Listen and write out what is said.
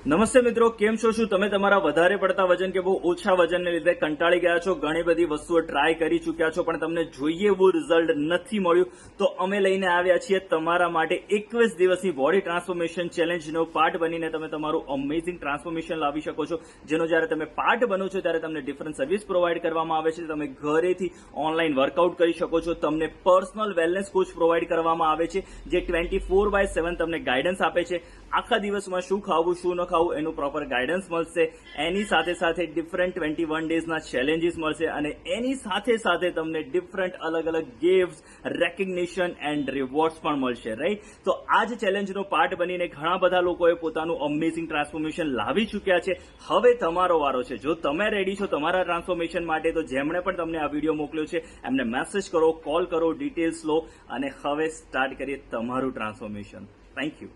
નમસ્તે મિત્રો, કેમ છો? શું તમે તમારા વધારે પડતા વજન કે બહુ ઓછા વજનને લીધે કંટાળી ગયા છો? ઘણી બધી વસ્તુઓ ટ્રાય કરી ચૂક્યા છો પણ તમને જોઈએ એવું રિઝલ્ટ નથી મળ્યું? તો અમે લઈને આવ્યા છીએ તમારા માટે 21 દિવસની બોડી ટ્રાન્સફોર્મેશન ચેલેન્જનો પાર્ટ બનીને તમે તમારું અમેઝિંગ ટ્રાન્સફોર્મેશન લાવી શકો છો, જેનો જ્યારે તમે પાર્ટ બનો છો ત્યારે તમને ડિફરન્ટ સર્વિસ પ્રોવાઈડ કરવામાં આવે છે. તમે ઘરેથી ઓનલાઈન વર્કઆઉટ કરી શકો છો. તમને પર્સનલ વેલનેસ કોચ પ્રોવાઈડ કરવામાં આવે છે, જે 24/7 તમને ગાઈડન્સ આપે છે. આખા દિવસમાં શું ખાવું શું ન ખાવું એનું પ્રોપર ગાઈડન્સ મળશે. એની સાથે સાથે ડિફરન્ટ 21 ડેઝના ચેલેન્જીસ મળશે અને એની સાથે સાથે તમને ડિફરન્ટ અલગ અલગ ગિફ્ટ્સ, રેકગ્નિશન એન્ડ રિવોર્ડ્સ પણ મળશે, રાઈટ? તો આ જ ચેલેન્જનો પાર્ટ બનીને ઘણા બધા લોકોએ પોતાનું અમેઝિંગ ટ્રાન્સફોર્મેશન લાવી ચૂક્યા છે. હવે તમારો વારો છે. જો તમે રેડી છો તમારા ટ્રાન્સફોર્મેશન માટે, તો જેમણે પણ તમને આ વિડીયો મોકલ્યો છે એમને મેસેજ કરો, કોલ કરો, ડિટેલ્સ લો અને હવે સ્ટાર્ટ કરીએ તમારું ટ્રાન્સફોર્મેશન. Thank you.